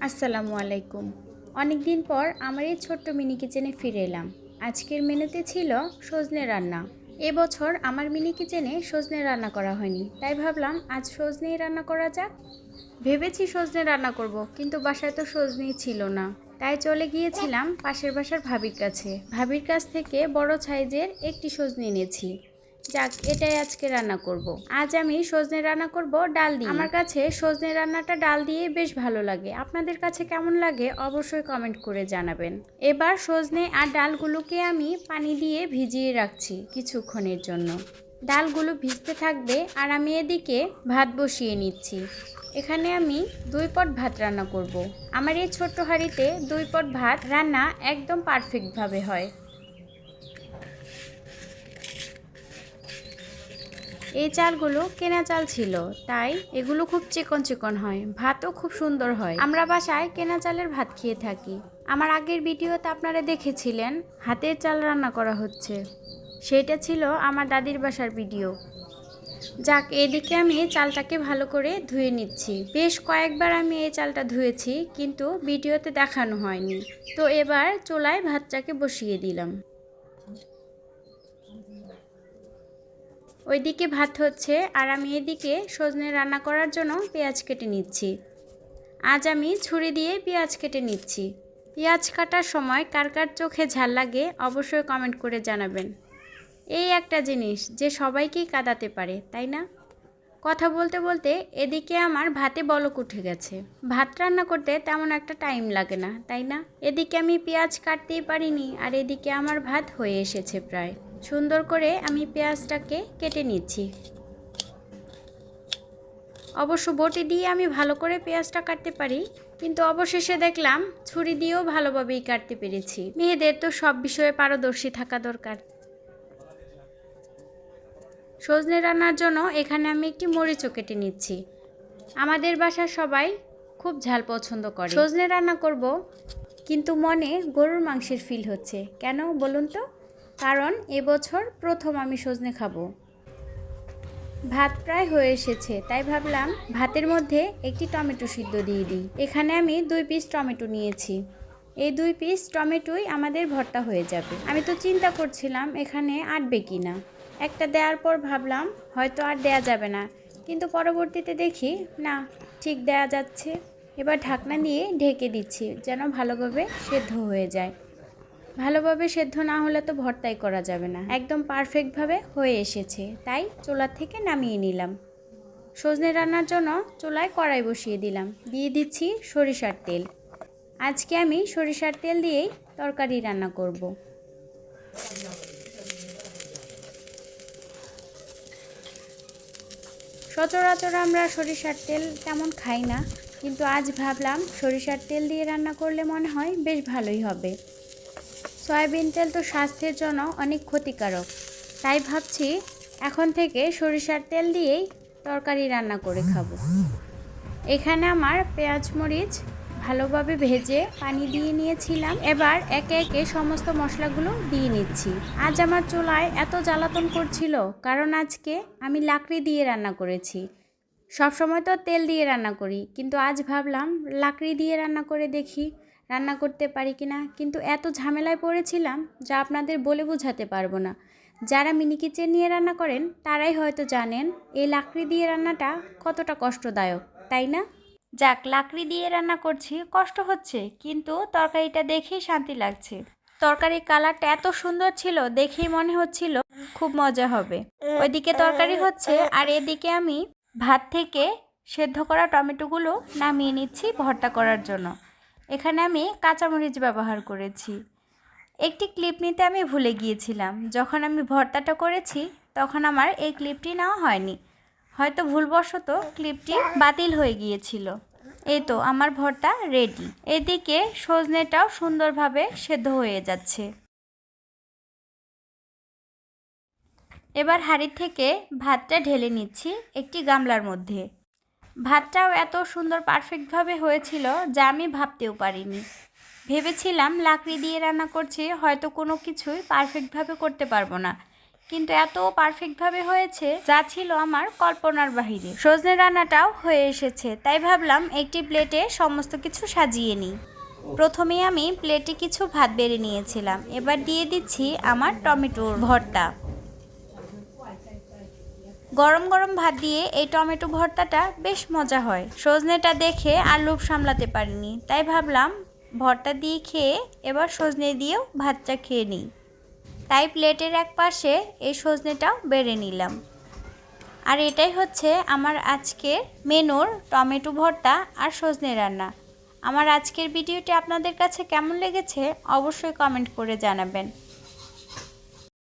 আসসালামু আলাইকুম। অনেক দিন পর আমার এই ছোট্ট মিনি কিচেনে ফিরে এলাম। আজকের মেনুতে ছিল সজনে রান্না। এবছর আমার মিনি কিচেনে সজনে রান্না করা হয়নি, তাই ভাবলাম আজ সজনেই রান্না করা যাক। ভেবেছি সজনে রান্না করব, কিন্তু বাসায় তো সজনেই ছিল না। তাই চলে গিয়েছিলাম পাশের বাসার ভাবির কাছে। ভাবির কাছ থেকে বড় সাইজের একটি সজনে এনেছি। যাক, এটাই আজকে রান্না করব। আজ আমি সজনে রান্না করব ডাল দিয়ে। আমার কাছে সজনে রান্নাটা ডাল দিয়ে বেশ ভালো লাগে। আপনাদের কাছে কেমন লাগে অবশ্যই কমেন্ট করে জানাবেন। এবার সজনে আর ডালগুলোকে আমি পানি দিয়ে ভিজিয়ে রাখছি কিছুক্ষণের জন্য। ডালগুলো ভিজতে থাকবে আর আমি এদিকে ভাত বসিয়ে নিচ্ছি। এখানে আমি 2 পট ভাত রান্না করব। আমার এই ছোট্ট হাঁড়িতে 2 পট ভাত রান্না একদম পারফেক্টভাবে হয়। এই চালগুলো কেনা চাল ছিল, তাই এগুলো খুব চিকন চিকন হয়, ভাতও খুব সুন্দর হয়। আমরা বাসায় কেনা চালের ভাত খেয়ে থাকি। আমার আগের ভিডিওতে আপনারা দেখেছিলেন হাতের চাল রান্না করা হচ্ছে, সেটা ছিল আমার দাদির বাসার ভিডিও। যাক, এদিকে আমি চালটাকে ভালো করে ধুয়ে নিচ্ছি। বেশ কয়েকবার আমি এই চালটা ধুয়েছি, কিন্তু ভিডিওতে দেখানো হয়নি। তো এবার চুলায় ভাতটাকে বসিয়ে দিলাম। ওইদিকে ভাত হচ্ছে আর আমি এদিকে সজনে রান্না করার জন্য পেঁয়াজ কেটে নিচ্ছি। আজ আমি ছুরি দিয়ে পেঁয়াজ কেটে নিচ্ছি। পেঁয়াজ কাটার সময় কার কার চোখে ঝাল লাগে অবশ্যই কমেন্ট করে জানাবেন। এই একটা জিনিস যে সবাইকেই কাঁদাতে পারে, তাই না? কথা বলতে বলতে এদিকে আমার ভাতে বলক উঠে গেছে। ভাত রান্না করতে তেমন একটা টাইম লাগে না, তাই না? এদিকে আমি পেঁয়াজ কাটতেই পারিনি, আর এদিকে আমার ভাত হয়ে এসেছে প্রায়। সুন্দর করে আমি পেঁয়াজটাকে কেটে নিচ্ছি। অবশ্য বটি দিয়ে আমি ভালো করে পেঁয়াজটা কাটতে পারি, কিন্তু অবশেষে দেখলাম ছুরি দিয়েও ভালোভাবেই কাটতে পেরেছি। মেয়েদের তো সব বিষয়ে পারদর্শী থাকা দরকার। সজনে রান্নার জন্য এখানে আমি একটি মরিচও কেটে নিচ্ছি। আমাদের বাসার সবাই খুব ঝাল পছন্দ করে। সজনে রান্না করব, কিন্তু মনে গরুর মাংসের ফিল হচ্ছে। কেন বলুন তো? কারণ এবছর প্রথম আমি সজনে খাবো। ভাত প্রায় হয়ে এসেছে, তাই ভাবলাম ভাতের মধ্যে একটি টমেটো সিদ্ধ দিয়ে দিই। এখানে আমি 2 পিস টমেটো নিয়েছি। এই 2 পিস টমেটোই আমাদের ভর্তা হয়ে যাবে। আমি তো চিন্তা করছিলাম এখানে আটবে কি না। একটা দেওয়ার পর ভাবলাম হয়তো আর দেয়া যাবে না, কিন্তু পরবর্তীতে দেখি না, ঠিক দেয়া যাচ্ছে। এবার ঢাকনা দিয়ে ঢেকে দিচ্ছি যেন ভালোভাবে সেদ্ধ হয়ে যায়। ভালোভাবে সেদ্ধ না হলে তো ভর্তাই করা যাবে না। একদম পারফেক্টভাবে হয়ে এসেছে, তাই চুলা থেকে নামিয়ে নিলাম। সজনে রান্নার জন্য চুলায় কড়াই বসিয়ে দিলাম। দিয়ে দিচ্ছি সরিষার তেল। আজকে আমি সরিষার তেল দিয়েই তরকারি রান্না করব। সচরাচর আমরা সরিষার তেল তেমন খাই না, কিন্তু আজ ভাবলাম সরিষার তেল দিয়ে রান্না করলে মনে হয় বেশ ভালোই হবে। সয়াবিন তেল তো স্বাস্থ্যের জন্য অনেক ক্ষতিকারক, তাই ভাবছি এখন থেকে সরিষার তেল দিয়েই তরকারি রান্না করে খাবো। এখানে আমার পেঁয়াজ মরিচ ভালোভাবে ভেজে পানি দিয়ে নিয়েছিলাম। এবার একে একে সমস্ত মশলাগুলো দিয়ে নিচ্ছি। আজ আমার চুলায় এত জ্বালাতন করছিল কারণ আজকে আমি লাকড়ি দিয়ে রান্না করেছি। সবসময় তো তেল দিয়ে রান্না করি, কিন্তু আজ ভাবলাম লাকড়ি দিয়ে রান্না করে দেখি রান্না করতে পারি কিনা। কিন্তু এত ঝামেলায় পড়েছিলাম যা আপনাদের বলে বোঝাতে পারবো না। যারা মিনি কিচেন নিয়ে রান্না করেন তারাই হয়তো জানেন এই লাকড়ি দিয়ে রান্নাটা কতটা কষ্টদায়ক, তাই না? যাক, লাকড়ি দিয়ে রান্না করছি, কষ্ট হচ্ছে, কিন্তু তরকারিটা দেখেই শান্তি লাগছে। তরকারির কালারটা এত সুন্দর ছিল, দেখেই মনে হচ্ছিল খুব মজা হবে। ওইদিকে তরকারি হচ্ছে আর এদিকে আমি ভাত থেকে সেদ্ধ করা টমেটোগুলো নামিয়ে নিচ্ছি ভর্তা করার জন্য। এখানে আমি কাঁচামরিচ ব্যবহার করেছি। একটি ক্লিপ নিতে আমি ভুলে গিয়েছিলাম। যখন আমি ভর্তাটা করেছি তখন আমার এই ক্লিপটি নেওয়া হয়নি, হয়তো ভুলবশত ক্লিপটি বাতিল হয়ে গিয়েছিল। এই তো আমার ভর্তা রেডি। এদিকে সজনেটাও সুন্দরভাবে সেদ্ধ হয়ে যাচ্ছে। এবার হাঁড়ি থেকে ভাতটা ঢেলে নিচ্ছি একটি গামলার মধ্যে। ভাতটাও এত সুন্দর পারফেক্টভাবে হয়েছিল যা আমি ভাবতেও পারিনি। ভেবেছিলাম লাকড়ি দিয়ে রান্না করছি, হয়তো কোনো কিছুই পারফেক্টভাবে করতে পারবো না, কিন্তু এত পারফেক্টভাবে হয়েছে যা ছিল আমার কল্পনার বাহিরে। সজনে রান্নাটাও হয়ে এসেছে, তাই ভাবলাম একটি প্লেটে সমস্ত কিছু সাজিয়ে নিই। প্রথমেই আমি প্লেটে কিছু ভাত বেড়ে নিয়েছিলাম, এবার দিয়ে দিচ্ছি আমার টমেটোর ভর্তা। গরম গরম ভাত দিয়ে এই টমেটো ভর্তাটা বেশ মজা হয়। সজনেটা দেখে আর লোভ সামলাতে পারিনি, তাই ভাবলাম ভর্তা দিয়ে খেয়ে এবার সজনে দিয়েও ভাতটা খেয়ে নিই। তাই প্লেটের এক পাশে এই সজনেটাও বেড়ে নিলাম। আর এটাই হচ্ছে আমার আজকের মেনুর টমেটো ভর্তা আর সজনে রান্না। আমার আজকের ভিডিওটি আপনাদের কাছে কেমন লেগেছে অবশ্যই কমেন্ট করে জানাবেন।